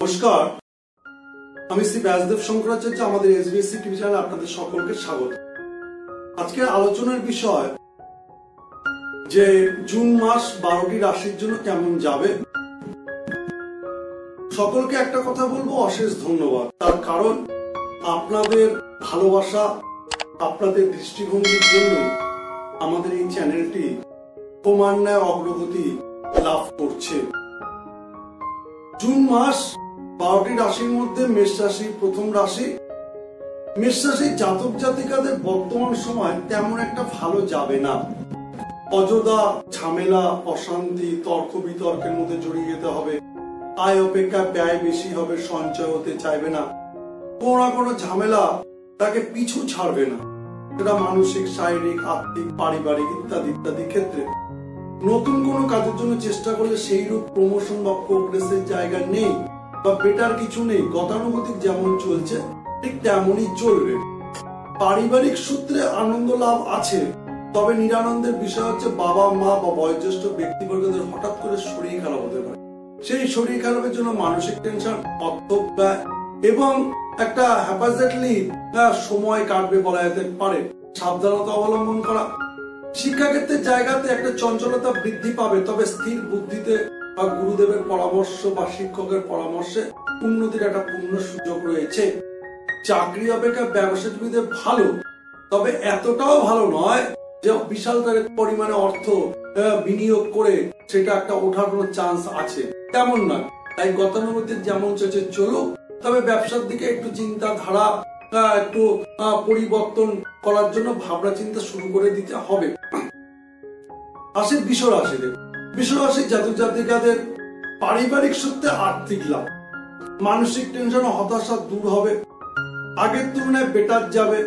নমস্কার, আমি শ্রী ব্যাসদেব শঙ্করাচার্য। আমাদের এসবিএসসি টিভি চ্যানেলে আপনাদের সকলকে স্বাগত। আজকের আলোচনার বিষয় যে জুন মাস 12টি রাশির জন্য কেমন যাবে। সকলকে একটা কথা বলবো, অশেষ ধন্যবাদ। তার কারণ আপনাদের ভালোবাসা, আপনাদের দৃষ্টিভঙ্গির জন্য আমাদের এই চ্যানেলটি ক্রমান্বয়ে অগ্রগতি লাভ করছে। জুন মাস 12টি রাশির মধ্যে মেষ রাশি প্রথম রাশি। মেষ রাশির জাতক জাতিকাদের বর্তমান সময় তেমন একটা ভালো যাবে না। অযথা ঝামেলা, অশান্তি, তর্ক বিতর্কের মধ্যে জড়িয়ে যেতে হবে। আয় অপেক্ষা ব্যয় বেশি হবে, সঞ্চয় হতে চাইবে না। কোনো না কোনো ঝামেলা তাকে পিছু ছাড়বে না, সেটা মানসিক, শারীরিক, আর্থিক, পারিবারিক ইত্যাদি ইত্যাদি ক্ষেত্রে। নতুন কোনো কাজের জন্য চেষ্টা করলে সেই রূপ প্রমোশন বা প্রোগ্রেসের জায়গা নেই বা বেটার কিছু নেই। গতানুগতিক যেমন চলছে ঠিক তেমনই চলবে। পারিবারিক সূত্রে আনন্দ লাভ আছে, তবে নিরানন্দের বিষয় হচ্ছে বাবা মা বা বয়োজ্যেষ্ঠ ব্যক্তিবর্গদের হঠাৎ করে শরীর খারাপ হতে পারে। সেই শরীর খারাপের জন্য মানসিক টেনশন, অর্থ ব্যয় এবং একটা হ্যাপাজেটলি সময় কাটবে বলা যেতে পারে। সাবধানতা অবলম্বন করা। শিক্ষাক্ষেত্রের জায়গাতে একটা চঞ্চলতা বৃদ্ধি পাবে, তবে স্থির বুদ্ধিতে বা গুরুদেবের পরামর্শ বা শিক্ষকের পরামর্শে উন্নতির একটা পূর্ণ সুযোগ রয়েছে। চাকরি অপেক্ষা ব্যবসায়ীদের ভালো, তবে এতটাও ভালো নয় যে বিশাল পরিমাণে অর্থ বিনিয়োগ করে সেটা একটা ওঠার কোনো চান্স আছে, তেমন নয়। তাই গতানুগতিক যেমন চলছে চলুক, তবে ব্যবসার দিকে একটু চিন্তাধারা একটু পরিবর্তন করার জন্য ভাবনা চিন্তা শুরু করে দিতে হবে। আসে বৃষ রাশিতে। বৃষ রাশির জাতক জাতিকাদের পারিবারিক সূত্রে আর্থিক লাভ, মানসিক টেনশন ও হতাশা দূর হবে, আগের তুলনায় বেটার যাবে।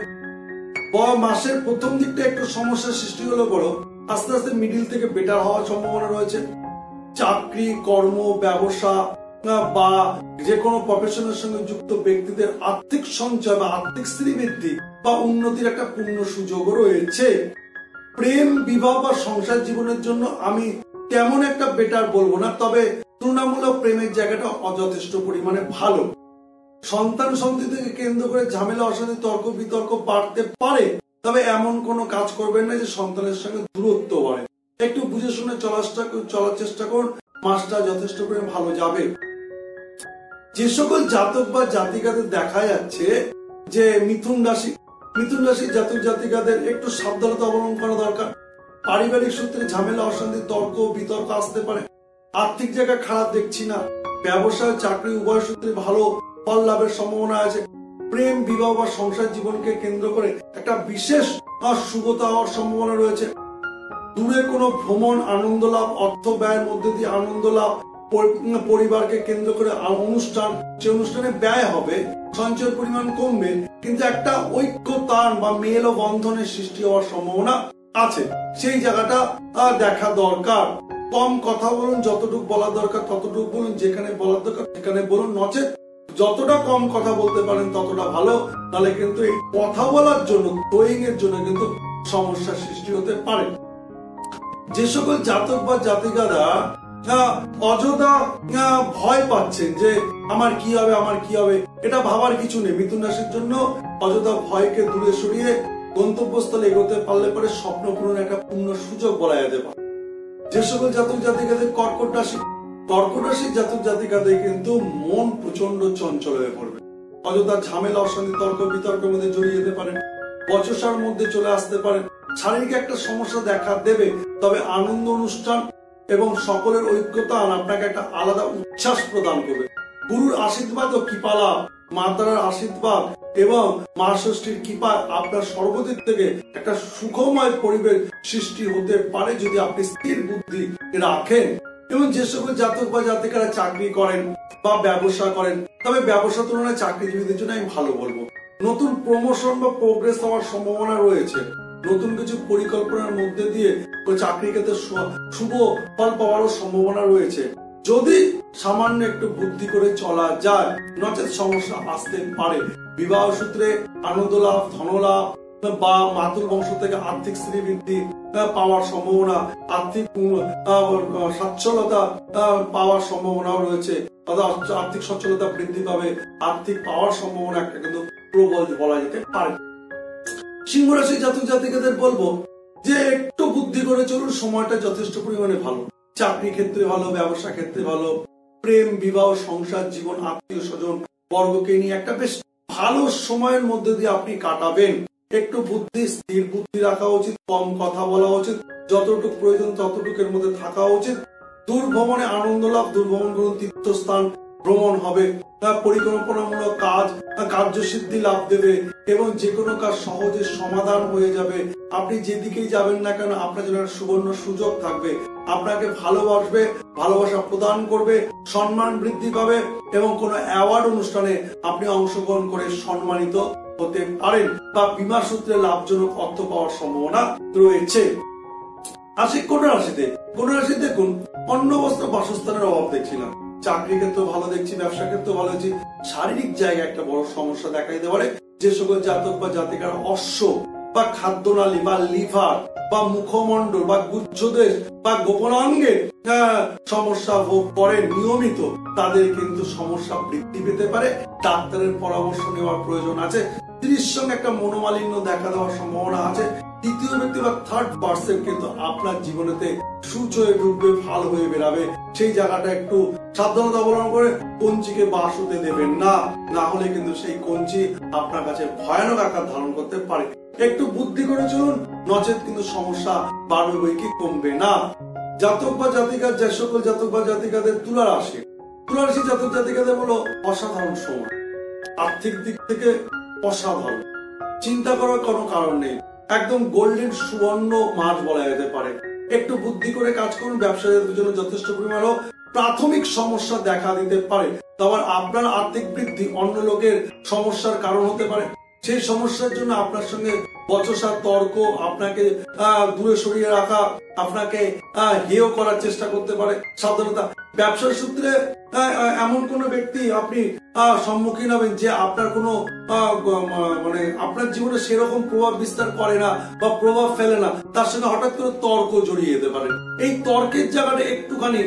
মাসের প্রথম দিকটা একটু সমস্যার সৃষ্টি হলো বড়, আস্তে আস্তে মিডিল থেকে বেটার হওয়ার সম্ভাবনা রয়েছে। চাকরি, কর্ম, ব্যবসা বা যে কোনো প্রফেশনের সঙ্গে যুক্ত ব্যক্তিদের আর্থিক সঞ্চয় বা আর্থিক শ্রীবৃদ্ধি বা উন্নতির একটা পূর্ণ সুযোগও রয়েছে। প্রেম, বিবাহ বা সংসার জীবনের জন্য আমি তেমন একটা বেটার বলবো না, তবে তুলনামূলক প্রেমের জায়গাটা যথেষ্ট পরিমাণে ভালো। সন্তান সন্ততিকে কেন্দ্র করে ঝামেলা, অশান্তি, তর্ক বিতর্ক বাড়তে পারে, তবে এমন কোনো কাজ করবেন না যে সন্তানের সঙ্গে দূরত্ব বাড়ে। একটু বুঝে শুনে চলার চেষ্টা করুন, মাসটা যথেষ্ট পরিমাণে ভালো যাবে। যে সকল জাতক বা জাতিকাদের দেখা যাচ্ছে যে মিথুন রাশির জাতক জাতিকাদের একটু সাবধানতা অবলম্বন করা দরকার। পারিবারিক সূত্রে ঝামেলা, অশান্তি, তর্ক বিতর্ক আসতে পারে। আর্থিক জায়গা খারাপ দেখছি না। ব্যবসা, চাকরি উভয় সূত্রে ভালো ফল লাভের সম্ভাবনা আছে। প্রেম, বিবাহ বা সংসার জীবনকে কেন্দ্র করে একটা বিশেষ শুভতা হওয়ার সম্ভাবনা রয়েছে। দূরে কোনো ভ্রমণ, আনন্দ লাভ, অর্থ ব্যয়ের মধ্যে দিয়ে আনন্দ লাভ, পরিবারকে কেন্দ্র করে অনুষ্ঠান, সে অনুষ্ঠানে ব্যয় হবে, সঞ্চয়ের পরিমাণ কমবে, কিন্তু একটা ঐক্যতান বা মেল ও বন্ধনের সৃষ্টি হওয়ার সম্ভাবনা আছে। সেই জায়গাটা দেখা দরকার। কম কথা বলুন, যতটুকু বলা দরকার ততটুকু বলুন, যেখানে বলার দরকার সেখানে বলুন, নচেত যতটা কম কথা বলতে পারেন ততটা ভালো। তাহলে কিন্তু এই কথা বলার জন্য, ট্রোয়িং এর জন্য কিন্তু সমস্যার সৃষ্টি হতে পারে। যে সকল জাতক বা জাতিকারা অযথা ভয় পাচ্ছেন যে আমার কি হবে, এটা ভাবার কিছু নেই। মিথুন রাশির জন্য অযথা ভয়কে দূরে সরিয়ে গন্তব্যস্থলে এগোতে পারলে পরে স্বপ্ন পূরণের একটা পূর্ণ সুযোগ বলা যেতে পারে। যে সকল জাতক জাতিকাদের কর্কট রাশির জাতক জাতিকাদের কিন্তু মন প্রচন্ড চঞ্চল হয়ে পড়বে। অযথা ঝামেলা, অশান্তি, তর্ক বিতর্কের মধ্যে জড়িয়ে যেতে পারেন। বচসার মধ্যে চলে আসতে পারেন। শারীরিক একটা সমস্যা দেখা দেবে, তবে আনন্দ অনুষ্ঠান এবং সকলের ঐক্যতা আপনাকে একটা আলাদা উচ্ছ্বাস প্রদান করবে। গুরুর আশীর্বাদ ও কৃপা লাভ, মা তারার আশীর্বাদ এবং মা ষষ্ঠীর কৃপা আপনার সর্বদিক থেকে একটা সুখময় পরিবেশ সৃষ্টি হতে পারে যদি আপনি স্থির বুদ্ধি রাখেন। এবং যে সকল জাতক বা জাতিকারা চাকরি করেন বা ব্যবসা করেন, তবে ব্যবসা তুলনায় চাকরিজীবীদের জন্য আমি ভালো বলবো। নতুন প্রমোশন বা প্রোগ্রেস হওয়ার সম্ভাবনা রয়েছে। নতুন কিছু পরিকল্পনার মধ্যে দিয়ে চাকরি ক্ষেত্রে শুভ ফল পাওয়ারও সম্ভাবনা রয়েছে, যদি সামান্য একটু বুদ্ধি করে চলা যায়, নচেত সমস্যা আসতে পারে। বিবাহ সূত্রে আনন্দ লাভ, ধন লাভ বা মাতুল বংশ থেকে আর্থিক শ্রীবৃদ্ধি পাওয়ার সম্ভাবনা, আর্থিক সচ্ছলতা পাওয়ার সম্ভাবনাও রয়েছে, আর্থিক সচ্ছলতা বৃদ্ধি পাবে, আর্থিক পাওয়ার সম্ভাবনা একটা কিন্তু প্রবল বলা যেতে পারে। সিংহ রাশি জাতক জাতিকাদের বলবো যে একটু বুদ্ধি করে চলুন, সময়টা যথেষ্ট পরিমাণে ভালো, চাকরি ক্ষেত্রে ভালো, ব্যবসা ক্ষেত্রে ভালো, প্রেম বিবাহ সংসার জীবন আত্মীয় স্বজন বর্গকে নিয়ে একটা বেশ ভালো সময়ের মধ্যে দিয়ে আপনি কাটাবেন। একটু বুদ্ধি স্থির বুদ্ধি রাখা উচিত, কম কথা বলা উচিত, যতটুকু প্রয়োজন ততটুকুর মধ্যে থাকা উচিত। দূর ভ্রমণে আনন্দ লাভ, দূর ভ্রমণ করুন, তীর্থস্থান ভ্রমণ হবে, পরিকল্পনামূলক কাজ কার্যসিদ্ধি লাভ দেবে এবং যে কোনো কাজ সহজে সমাধান হয়ে যাবে। আপনি যেদিকেই যাবেন না কেন আপনার জন্য সুবর্ণ সুযোগ থাকবে, আপনাকে ভালোবাসবে, ভালোবাসা প্রদান করবে, সম্মান বৃদ্ধি পাবে এবং কোনো অ্যাওয়ার্ড অনুষ্ঠানে আপনি অংশগ্রহণ করে সম্মানিত হতে পারেন বা বিমা সূত্রে লাভজনক অর্থ পাওয়ার সম্ভাবনা রয়েছে। আসি কন্যা রাশিতে। কন্যা রাশি দেখুন, অন্ন বস্ত্র বাসস্থানের অভাব দেখছি না, চাকরি ক্ষেত্রে ভালো দেখছি, ব্যবসা ক্ষেত্রে ভালো দেখছি, শারীরিক জায়গায় একটা বড় সমস্যা দেখা দিতে পারে। যে সকল জাতক বা জাতিকার অশ্ব বা খাদ্যনালী বা লিভার বা মুখমণ্ডল বা গুচ্ছদেশ বা গোপনাঙ্গে সমস্যা ভোগ করেন নিয়মিত, তাদের কিন্তু সমস্যা বৃদ্ধি পেতে পারে, ডাক্তারের পরামর্শ নেওয়ার প্রয়োজন আছে। স্ত্রীর সঙ্গে একটা মনোমালিন্য দেখা দেওয়ার সম্ভাবনা আছে। তৃতীয় ব্যক্তি বা থার্ড পার্সন কিন্তু আপনার জীবনেতে সুচয়ে ঢুকবে, ভালো হয়ে বেরাবে, সেই জায়গাটা একটু সাবধানতা অবলম্বন করে কঞ্চিকে বাস হতে দেবেন না, না হলে কিন্তু সেই কঞ্চি আপনার কাছে ভয়ানক আকার ধারণ করতে পারে। একটু বুদ্ধি করে চলুন, নচেত কিন্তু সমস্যা বাড়বে বই কি কমবে না। জাতক বা জাতিকা, যে সকল জাতক বা জাতিকাদের তুলা রাশি, তুলা রাশি জাতক জাতিকাদের হলো অসাধারণ সময়, আর্থিক দিক থেকে অসাধারণ, চিন্তা করার কোনো কারণ নেই, একদম গোল্ডেন সুবর্ণ মাস বলা যেতে পারে। একটু বুদ্ধি করে কাজ করুন, ব্যবসায়ীদের জন্য যথেষ্ট পরিমাণ প্রাথমিক সমস্যা দেখা দিতে পারে, তবে আপনার আর্থিক বৃদ্ধি অন্য লোকের সমস্যার কারণ হতে পারে। সেই সমস্যার জন্য আপনার সঙ্গে বচসা তর্ক, আপনাকে দূরে সরিয়ে রাখা, আপনাকে হেয় করার চেষ্টা করতে পারে, সাবধানতা। ব্যবসার সূত্রে এমন কোন ব্যক্তি আপনি সম্মুখীন হবেন যে আপনার কোনো মানে আপনার জীবনে সেরকম প্রভাব বিস্তার করে না বা প্রভাব ফেলে না, তার সঙ্গে হঠাৎ করে তর্ক জড়িয়ে যেতে পারে। এই তর্কের জায়গাটা একটুখানি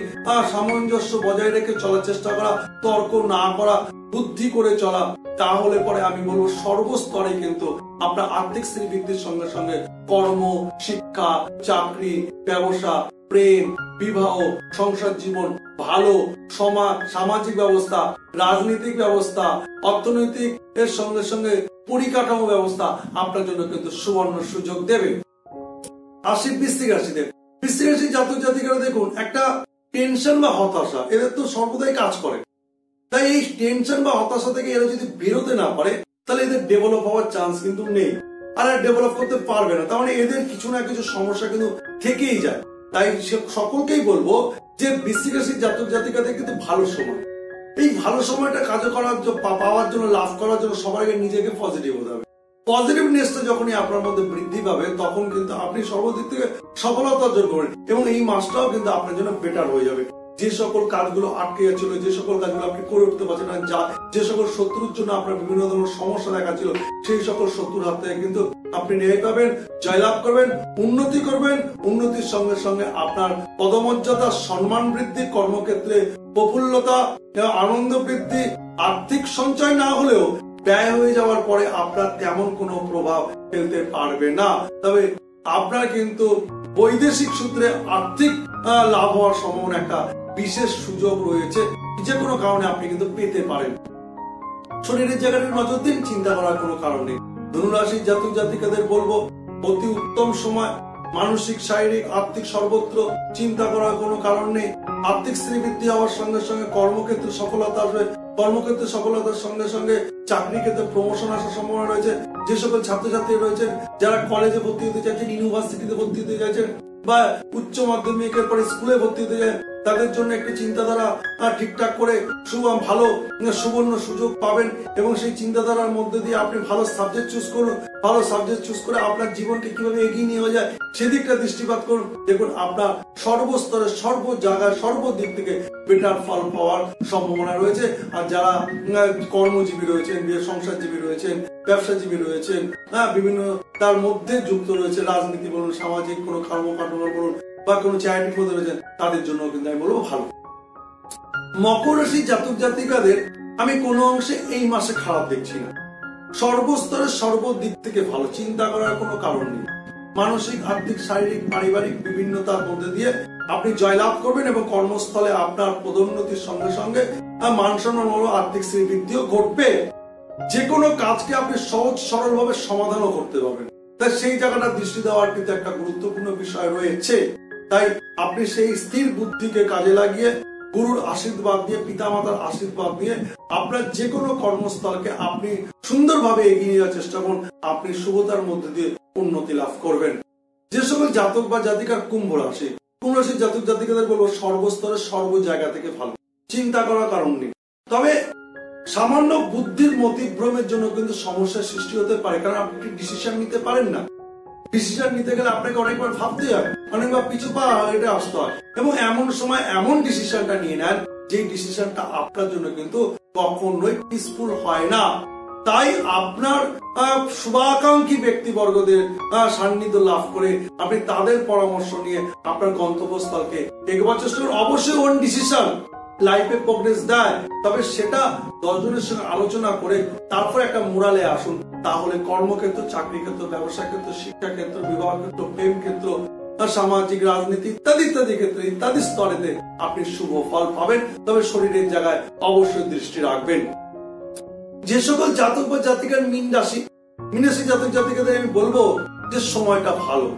সামঞ্জস্য বজায় রেখে চলার চেষ্টা করা, তর্ক না করা, বুদ্ধি করে চলা, তাহলে পরে আমি বলবো সর্বস্তরে কিন্তু আপনার আর্থিক শ্রীবৃদ্ধির সঙ্গে সঙ্গে কর্ম, শিক্ষা, চাকরি, ব্যবসা, প্রেম, বিবাহ, সংসার জীবন ভালো, সামাজিক ব্যবস্থা, রাজনৈতিক ব্যবস্থা, অর্থনৈতিক এর সঙ্গে সঙ্গে পরিকাঠামো ব্যবস্থা আপনার জন্য কিন্তু সুবর্ণ সুযোগ দেবে। আসি বৃশ্চিক রাশিতে। বৃশ্চিক রাশি জাতক জাতিকারা দেখুন, একটা টেনশন বা হতাশা এদের তো সর্বদাই কাজ করে, তাই এই টেনশন বা হতাশা থেকে এরা যদি বেরোতে না পারে তাহলে এদের ডেভেলপ হওয়ার চান্স কিন্তু নেই, আর ডেভেলপ করতে পারবে না। তার মানে এদের কিছু না কিছু সমস্যা কিন্তু থেকেই যায়। তাই সকলকেই বলবো যে বৃশ্চিক রাশির জাতক জাতিকাদের কিন্তু ভালো সময়, এই ভালো সময়টা কাজ করার পাওয়ার জন্য, লাভ করার জন্য সবার আগে নিজেকে পজিটিভ হতে হবে। পজিটিভনেসটা যখনই আপনার মধ্যে বৃদ্ধি পাবে তখন কিন্তু আপনি সর্বদিক থেকে সফলতা অর্জন করবেন এবং এই মাসটাও কিন্তু আপনার জন্য বেটার হয়ে যাবে। যে সকল কাজগুলো আটকে যাচ্ছিল, যে সকল কাজগুলো আপনি করে উঠতে পারছেন না, যে সকল শত্রুর জন্য আপনার বিভিন্ন ধরনের সমস্যা দেখাচ্ছিল, সেই সকল শত্রুর হাত থেকে কিন্তু আপনি ন্যায় পাবেন, জয়লাভ করবেন, উন্নতি করবেন। উন্নতির সঙ্গে সঙ্গে আপনার পদমর্যাদা, সম্মান বৃদ্ধি, কর্মক্ষেত্রে প্রফুল্লতা, আনন্দ বৃদ্ধি, আর্থিক সঞ্চয় না হলেও ব্যয় হয়ে যাওয়ার পরে আপনার তেমন কোনো প্রভাব ফেলতে পারবে না। তবে আপনার কিন্তু বৈদেশিক সূত্রে আর্থিক লাভ হওয়ার সম্ভাবনা একটা বিশেষ সুযোগ রয়েছে, যে কোনো কারণে আপনি কিন্তু পেতে পারেন। শরীরের জায়গাটা নজর দিন, চিন্তা করার কোনো কারণ নেই। ধনু রাশির জাতক জাতিকাদের বলবো অতি উত্তম সময়, মানসিক, শারীরিক, আর্থিক সর্বত্র চিন্তা করার কোনো কারণ নেই। আর্থিক শ্রীবৃদ্ধি হওয়ার সঙ্গে সঙ্গে কর্মক্ষেত্রে সফলতা আসবে, কর্মক্ষেত্রে সফলতার সঙ্গে সঙ্গে চাকরি ক্ষেত্রে প্রমোশন আসার সম্ভাবনা রয়েছে। যে সকল ছাত্রছাত্রী রয়েছেন যারা কলেজে ভর্তি হতে চাইছেন, ইউনিভার্সিটিতে ভর্তি হতে চাইছেন বা উচ্চ মাধ্যমিকের পরে স্কুলে ভর্তি হতে চান, তাদের জন্য একটি চিন্তাধারা ঠিকঠাক করে ভালো সুবর্ণ সুযোগ পাবেন এবং সেই চিন্তাধারার মধ্যে দিয়ে আপনি ভালো সাবজেক্ট চুজ করুন। ভালো সাবজেক্ট চুজ করে আপনার জীবনকে কিভাবে এগিয়ে নিয়ে যায় সেদিকটা দৃষ্টিপাত করুন। দেখুন আপনার সর্বস্তরে, সর্ব জায়গায়, সর্বদিক থেকে বেটার ফল পাওয়ার সম্ভাবনা রয়েছে। আর যারা কর্মজীবী রয়েছেন, সংসারজীবী রয়েছেন, ব্যবসাজীবী রয়েছেন, বিভিন্ন তার মধ্যে যুক্ত রয়েছে, রাজনীতি বলুন, সামাজিক কোনো কর্মকাণ্ড বলুন বা কোনো চ্যারিটির মধ্যে রয়েছেন, তাদের জন্য কিন্তু আমি বলবো ভালো। মকর রাশি জাতক জাতিকাদের আমি কোনো অংশে এই মাসে খারাপ দেখছি না। সর্বস্তরে, সর্বদিক থেকে ভালো, চিন্তা করার কোনো কারণ নেই। মানসিক, আর্থিক, শারীরিক, পারিবারিক বিভিন্নতার মধ্যে দিয়ে আপনি জয়লাভ করবেন এবং কর্মস্থলে আপনার পদোন্নতির সঙ্গে সঙ্গে মান সম্মান ও আর্থিক শ্রীবৃদ্ধিও ঘটবে। যে কোনো কাজকে আপনি সহজ সরল ভাবে সমাধানও করতে পারবেন। তাই সেই জায়গাটা দৃষ্টি দেওয়ার কিন্তু একটা গুরুত্বপূর্ণ বিষয় রয়েছে। তাই আপনি সেই স্থির বুদ্ধিকে কাজে লাগিয়ে, গুরুর আশীর্বাদ দিয়ে, পিতামাতার আশীর্বাদ দিয়ে আপনার যে কোনো কর্মস্থলকে আপনি সুন্দরভাবে এগিয়ে যাওয়ার চেষ্টা করুন। আপনি শুভতার মধ্যে দিয়ে উন্নতি লাভ করবেন। যে সকল জাতক বা জাতিকার কুম্ভ রাশির জাতক জাতিকাদের বলবো সর্বস্তরে, সর্ব জায়গা থেকে ভালো, চিন্তা করার কারণ নেই। তবে সামান্য বুদ্ধির মতিভ্রমের জন্য কিন্তু সমস্যার সৃষ্টি হতে পারে, কারণ আপনি ডিসিশন নিতে পারেন না। ডিসিশন নিতে গেলে আপনাকে অনেকবার ভাবতে হয়, অনেকবার পিছু পা এটা আসতে হয় এবং এমন সময় এমন ডিসিশনটা নিয়ে নেন যে ডিসিশনটা আপনার জন্য কিন্তু কখনোই পিসফুল হয় না। তাই আপনার শুভাকাঙ্ক্ষী ব্যক্তিবর্গদের সান্নিধ্য লাভ করে আপনি তাদের পরামর্শ নিয়ে আপনার গন্তব্যস্থলকে এগোবার চেষ্টা করুন। অবশ্যই ওন ডিসিশন লাইফে প্রোগ্রেস দেয়, তবে সেটা 10 জনের সঙ্গে আলোচনা করে তারপর একটা মোরালে আসুন। তাহলে কর্মক্ষেত্র, চাকরি ক্ষেত্র, ব্যবসা ক্ষেত্র, শিক্ষা ক্ষেত্র, বিবাহ ক্ষেত্র, প্রেম ক্ষেত্র, সামাজিক, রাজনীতি ইত্যাদি ইত্যাদি ক্ষেত্রে, ইত্যাদি স্তরেতে আপনি শুভ ফল পাবেন। তবে শরীরের জায়গায় অবশ্যই দৃষ্টি রাখবেন। যে সকল জাতক বা জাতিকার মীন রাশি জাতক জাতিকাদের আমি বলবো যে সময়টা ভালো,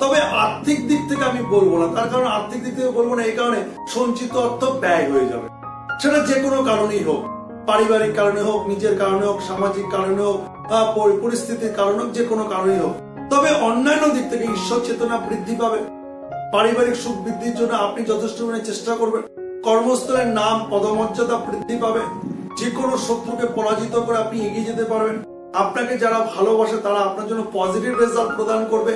তবে আর্থিক দিক থেকে আমি বলবো না। তার কারণ আর্থিক দিক থেকে বলবো না এই কারণে সঞ্চিত অর্থ ব্যয় হয়ে যাবে। সেটা যে কোনো কারণেই হোক, পারিবারিক কারণে হোক, নিজের কারণে হোক, সামাজিক কারণে হোক, পরিস্থিতির কারণে হোক, যে কোনো কারণেই হোক। তবে অন্যান্য দিক থেকে ঈশ্বর চেতনা বৃদ্ধি পাবে। পারিবারিক সুখ বৃদ্ধির জন্য আপনি যথেষ্ট চেষ্টা করবেন। কর্মস্থলের নাম, পদমর্যাদা বৃদ্ধি পাবে। যে কোনো শত্রুকে পরাজিত করে আপনি এগিয়ে যেতে পারবেন। আপনাকে যারা ভালোবাসে তারা আপনার জন্য পজিটিভ রেজাল্ট প্রদান করবে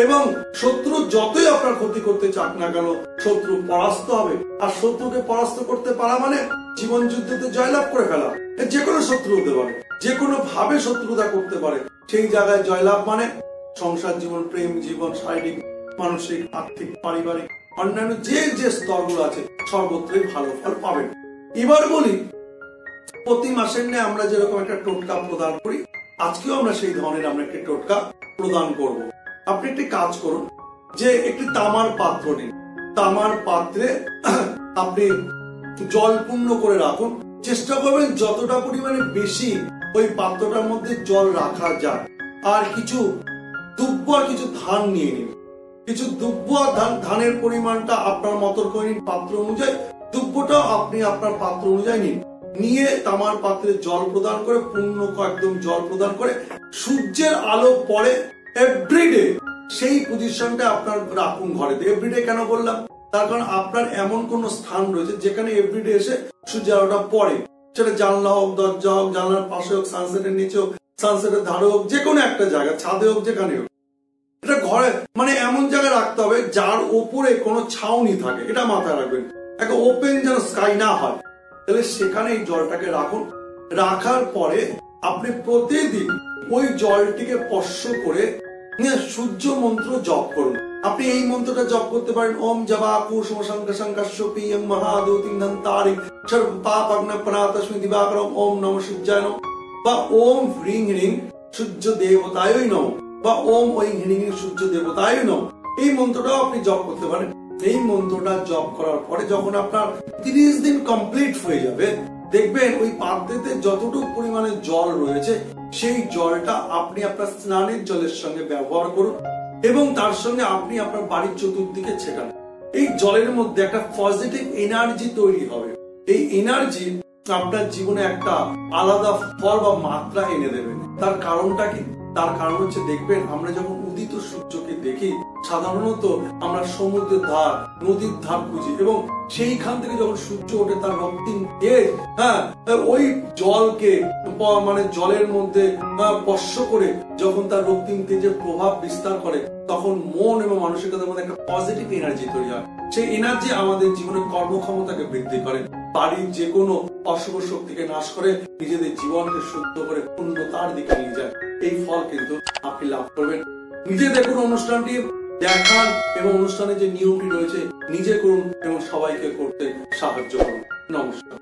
এবং শত্রু যতই আপনার ক্ষতি করতে চাক না কেন, শত্রু পরাস্ত হবে। আর শত্রুকে পরাস্ত করতে পারা মানে জীবন যুদ্ধে জয়লাভ করে ফেলা। যে কোনো শত্রু হতে পারে, যে কোনো ভাবে শত্রুতা করতে পারে। সেই জায়গায় জয়লাভ মানে সংসার জীবন, প্রেম জীবন, শারীরিক, মানসিক, আর্থিক, পারিবারিক, অন্যান্য যে স্তরগুলো আছে সর্বত্রই ভালো ফল পাবেন। এবার বলি, প্রতি মাসের ন্যায় আমরা যেরকম একটা টোটকা প্রদান করি, আজকেও আমরা সেই ধরনের একটি টোটকা প্রদান করব। আপনি একটি কাজ করুন, যে একটি তামার পাত্র নিন। তামার পাত্রে আপনি জল পূর্ণ করে রাখুন। চেষ্টা করবেন যতটা পরিমাণে বেশি ওই পাত্রটার মধ্যে জল রাখা যায়। আর কিছু দুব্ব আর কিছু ধান নিয়ে নিন। কিছু দুব্ব আর ধানের পরিমাণটা আপনার মতো করে নিন পাত্র অনুযায়ী। দুব্বটাও আপনি আপনার পাত্র অনুযায়ী নিন। নিয়ে তামার পাত্রে জল প্রদান করে, পূর্ণ একদম জল প্রদান করে, সূর্যের আলো পড়ে এভরিডে সেই পজিশনটা আপনার রাখুন ঘরে। এভরিডে কেন বললাম? তার কারণ আপনার এমন কোন স্থান রয়েছে যেখানে এভরিডে এসে সূর্যের আলোটা পড়ে। সেটা জানলা হোক, দরজা হোক, জানলার পাশে হোক, সানসেটের নিচে হোক, সানসেটের ধারে হোক, যে কোনো একটা জায়গা, ছাদে হোক, যেখানে হোক। এটা ঘরে এমন জায়গায় রাখতে হবে যার উপরে কোনো ছাউনি থাকে, এটা মাথায় রাখবেন। একটা ওপেন যেন স্কাই না হয়। তাহলে সেখানে এই জলটাকে রাখুন। রাখার পরে আপনি প্রতিদিন ওই জলটিকে স্পর্শ করে সূর্য মন্ত্র জপ করুন। আপনি এই মন্ত্রটা জপ করতে পারেন, ওম জবা কুসুম শঙ্কশঙ্কশপিয়ং মহাদৌতিং ধন্তারিং সর্ব পাপগ্ন প্রণাতস্মি দিবাকরম ওম নমঃ সূর্যায় নমঃ, বা ওম হ্রিং হ্রিং সূর্য দেবতায় নমঃ, বা ওম ওই হ্রিং হ্রিং সূর্য দেবতায় নমঃ। এই মন্ত্রটাও আপনি জপ করতে পারেন। এই মন্ত্রটা জপ করার পরে যখন আপনার 30 দিন কমপ্লিট হয়ে যাবে, দেখবেন ওই পাত্রেতে যতটুকু পরিমাণে জল রয়েছে সেই জলটা আপনি আপনার স্নানের জলের সঙ্গে ব্যবহার করুন এবং তার সঙ্গে আপনি আপনার বাড়ির চতুর্দিকে ছেটান। এই জলের মধ্যে একটা পজিটিভ এনার্জি তৈরি হবে। এই এনার্জি আপনার জীবনে একটা আলাদা ফল বা মাত্রা এনে দেবে। তার কারণটা কি? তার কারণ হচ্ছে, দেখবেন আমরা যখন উদিত সূর্যকে দেখি সাধারণত আমরা সমুদ্রের ধার, নদীর ধার খুঁজি এবং সেইখান থেকে যখন সূর্য ওঠে তার রক্তিম তেজ, হ্যাঁ, ওই জলকে মানে জলের মধ্যে স্পর্শ করে যখন তার রক্তিম তেজের প্রভাব বিস্তার করে, তখন মন এবং মানসিকতার মধ্যে একটা পজিটিভ এনার্জি তৈরি হয়। সেই এনার্জি আমাদের জীবনের কর্মক্ষমতাকে বৃদ্ধি করে, বাড়ির যে কোনো অশুভ শক্তিকে নাশ করে, নিজেদের জীবনকে শুদ্ধ করে পূর্ণতার দিকে নিয়ে যায়। এই ফল কিন্তু আপনি লাভ করবেন। নিজে দেখুন অনুষ্ঠানটি, দেখান এবং অনুষ্ঠানে যে নিয়মটি রয়েছে নিজে করুন এবং সবাইকে করতে সাহায্য করুন। নমস্কার।